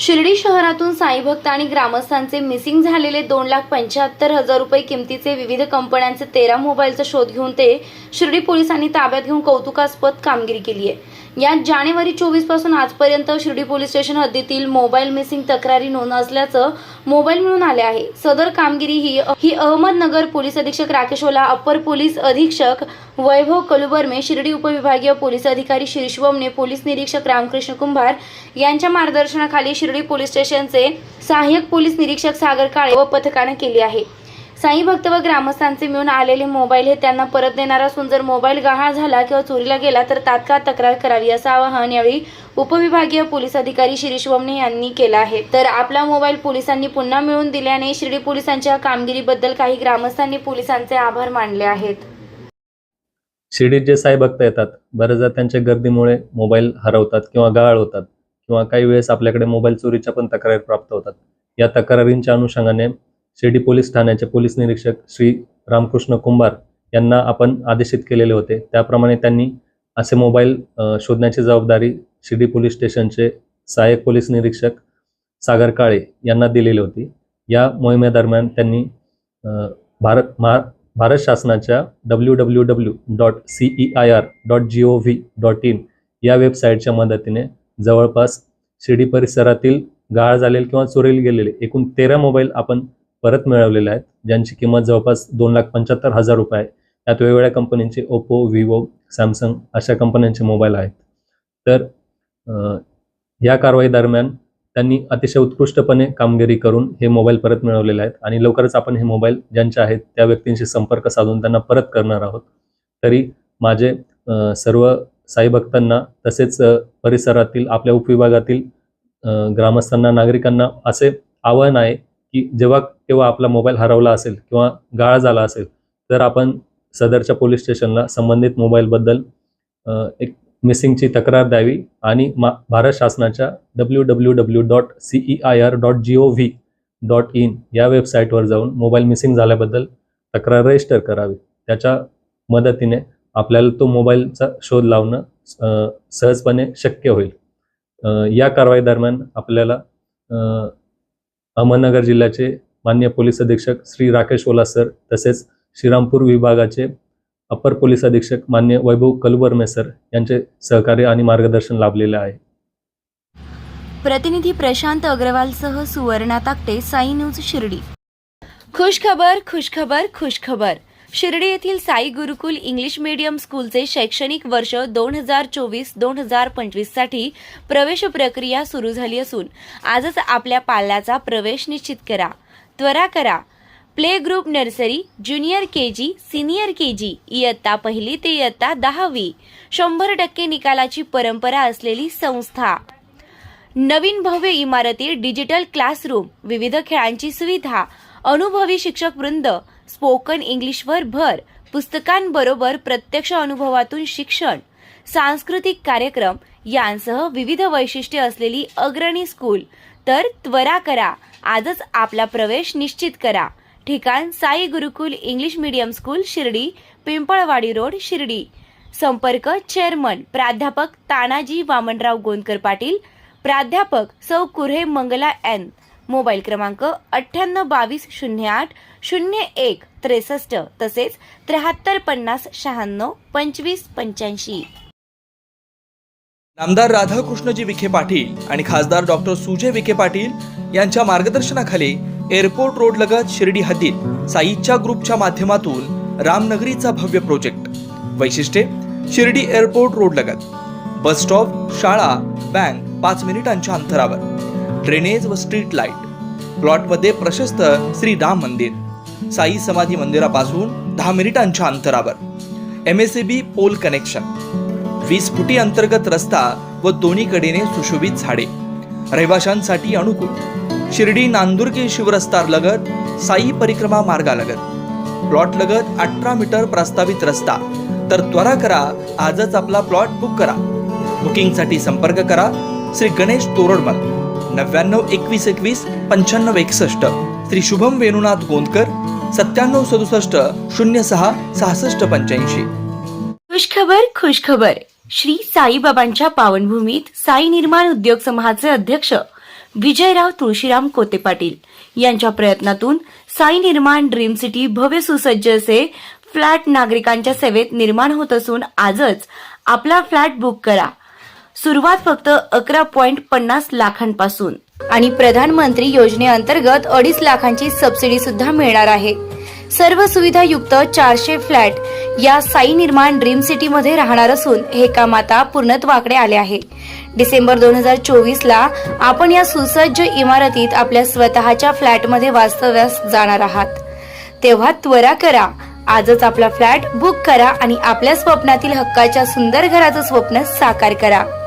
शिर्डी शहरातून साई भक्त आणि ग्रामस्थांचे मिसिंग झालेले 2,75,000 रुपये किमतीचे विविध कंपन्यांचे 13 मोबाईलचा शोध घेऊन ते शिर्डी पोलिसांनी ताब्यात घेऊन कौतुकास्पद कामगिरी केली आहे। यात जानेवारी 24 पासून आजपर्यंत शिर्डी पोलीस स्टेशन हद्दीतील मोबाईल मिसिंग तक्रारी नोंद असल्याचं मोबाईल मिळून आले आहे। सदर कामगिरी ही अहमदनगर पोलीस अधीक्षक राकेश ओला, अप्पर पोलीस अधीक्षक वैभव कलुबर्मे, शिर्डी उपविभागीय पोलीस अधिकारी शिरशिवमने, पोलीस निरीक्षक रामकृष्ण कुंभार यांच्या मार्गदर्शनाखाली शिर्डी पोलीस स्टेशनचे सहाय्यक पोलीस निरीक्षक सागर काळे व पथकाने केली आहे। साई भक्त व ग्रामस्थांचे मिळून आलेले मोबाईल हे त्यांना परत देणार असून जर मोबाईल गहाळ झाला किंवा चोरीला गेला तर तात्काळ तक्रार करावी असं आवाहन यावेळी उपविभागीय पोलीस अधिकारी शिरशिवमने यांनी केलं आहे। तर आपला मोबाईल पोलिसांनी पुन्हा मिळवून दिल्याने शिर्डी पोलिसांच्या कामगिरीबद्दल काही ग्रामस्थांनी पोलिसांचे आभार मानले आहेत। शिर्डीत जे साई भक्त येतात, बरेचदा त्यांच्या गर्दीमुळे मोबाईल हरवतात किंवा गहाळ होतात किंवा काही वेळेस आपल्याकडे मोबाईल चोरीच्या पण तक्रारी प्राप्त होतात। या तक्रारींच्या अनुषंगाने शिर्डी पोलीस ठाण्याचे पोलीस निरीक्षक श्री रामकृष्ण कुंभार यांना आपण आदेशित केलेले होते। त्याप्रमाणे त्यांनी असे मोबाईल शोधण्याची जबाबदारी शिर्डी पोलीस स्टेशनचे सहाय्यक पोलीस निरीक्षक सागर काळे यांना दिलेली होती। या मोहिमेदरम्यान त्यांनी भारत शासनाच्या www.ceir.gov.in या वेबसाईटच्या मदतीने जवळपास शिर्डी परिसरातील गहाळ झालेले किंवा चोरीला गेलेले एकूण 13 मोबाईल आपण परत मिळवलेले आहेत, ज्यांची किंमत जवळपास 2,75,000 रुपये आहे। त्यात वेगवेगळ्या कंपन्यांचे ओप्पो, विवो, सॅमसंग अशा कंपन्यांचे मोबाईल आहेत। तर या कारवाई दरम्यान त्यांनी अतिशय उत्कृष्टपणे कामगिरी करून हे मोबाईल परत मिळवलेले आहेत आणि लवकरच आपण हे मोबाईल ज्यांचे आहेत त्या व्यक्तींशी संपर्क साधून त्यांना परत करणार आहोत। तरी माझे सर्व साई भक्तांना तसेच परिसरातील आपल्या उपविभागातील ग्रामस्थांना, नागरिकांना असे आवाहन आहे की जेव्हा आपला मोबाईल हरवला असेल किंवा गहाळ झाला असेल तर आपण सदरच्या पोलीस स्टेशनला संबंधित मोबाईलबद्दल एक मिसिंगची तक्रार द्यावी आणि भारत शासनाच्या www.ceir.gov.in या वेबसाईटवर जाऊन मोबाईल मिसिंग झाल्याबद्दल तक्रार रजिस्टर करावी। त्याच्या मदतीने आपल्याला तो मोबाईलचा शोध लावणं सहजपणे शक्य होईल। या कारवाई दरम्यान आपल्याला अहमदनगर जिल्ह्याचे माननीय पोलीस अधीक्षक श्री राकेश ओला सर तसेच श्रीरामपूर विभागाचे अप्पर पोलीस अधीक्षक माननीय वैभव कलुबर्मे सर यांचे सहकार्य आणि मार्गदर्शन लाभलेले आहे। प्रतिनिधी प्रशांत अग्रवाल सह सुवर्णा ताकटे, साई न्यूज शिर्डी। खुशखबर खुशखबर खुशखबर। शिर्डी येथील साई गुरुकुल इंग्लिश मीडियम स्कूलचे शैक्षणिक वर्ष 2024-2025 साठी प्रवेश प्रक्रिया सुरू झाली असून आजच आपल्या पाल्याचा प्रवेश निश्चित करा। त्वरा करा। Play group, nursery, junior KG, senior KG, इयत्ता पहिली ते इयत्ता 10वी 100% निकालाची परंपरा असलेली संस्था। नवीन भव्य इमारती, डिजिटल क्लासरूम, विविध खेळांची सुविधा, अनुभवी शिक्षक वृंद, स्पोकन इंग्लिशवर भर, पुस्तकांबरोबर प्रत्यक्ष अनुभवातून शिक्षण, सांस्कृतिक कार्यक्रम यांसह विविध वैशिष्ट्ये असलेली अग्रणी स्कूल। तर त्वरा करा, आजच आपला प्रवेश निश्चित करा। ठिकाण Sai Gurukul English medium school, Shirdi, Pimpalwadi road, Shirdi. संपर्क चेअरमन प्राध्यापक तानाजी वामनराव गोंदकर पाटील, प्राध्यापक सौ कुऱ्हे मंगला एन। मोबाईल क्रमांक 9822080163 तसेच 7350962585। नामदार राधाकृष्णजी विखे पाटील आणि खासदार डॉक्टर सुजय विखे पाटील यांच्या मार्गदर्शनाखाली एअरपोर्ट रोड लगत शिर्डी हद्दीत साईच्या ग्रुपच्या माध्यमातून रामनगरीचा भव्य प्रोजेक्ट। वैशिष्ट्ये: शिर्डी एअरपोर्ट रोड लगत बस स्टॉप, शाळा, बँक 5 मिनिटांच्या अंतरावर, ड्रेनेज व स्ट्रीट लाईट, प्लॉटमध्ये प्रशस्त श्री राम मंदिर, साई समाधी मंदिरापासून 10 मिनिटांच्या अंतरावर, MSAB पोल कनेक्शन, 20 फुटी अंतर्गत रस्ता व दोन्ही कडेने सुशोभित झाडे, रहिवाशांसाठी अनुकूल। शिर्डी नांदुर्गी शिवरस्ता लगत साई परिक्रमा मार्गालगत, प्लॉट लगत 18 मीटर प्रस्तावित रस्ता। तर त्वरा करा, आजच आपला प्लॉट बुक करा। बुकिंगसाठी संपर्क करा श्री गणेश तोरडमल 992121 9561, श्री शुभम वेणुनाथ गोंदकर 9767 06 6685। खुशखबर खुशखबर। श्री साईबाबांच्या पावनभूमीत साई निर्माण उद्योग समूहाचे अध्यक्ष विजयराव तुळशीराम कोते पाटील यांच्या प्रयत्नातून साई निर्माण ड्रीम सिटी भव्य सुसज्ज असे फ्लॅट नागरिकांच्या सेवेत निर्माण होत असून आजच आपला फ्लॅट बुक करा. सुरुवात फक्त 11.50 लाखांपासून आणि प्रधानमंत्री योजनेअंतर्गत 2.5 लाखांची सबसिडी सुद्धा मिळणार आहे. सर्व सुविधा युक्त 400 फ्लॅट या साई निर्माण ड्रीम सिटी मध्ये राहणार असून हे काम आता पूर्णत्वाकडे आले आहे. डिसेंबर 2024 ला आपण या सुसज्ज इमारतीत आपल्या स्वतःच्या फ्लॅटमध्ये वास्तव्यास जाणार आहात. तेव्हा त्वरा करा, आजच आपला फ्लॅट बुक करा आणि आपल्या स्वप्नातील हक्काच्या सुंदर घराचं स्वप्न साकार करा.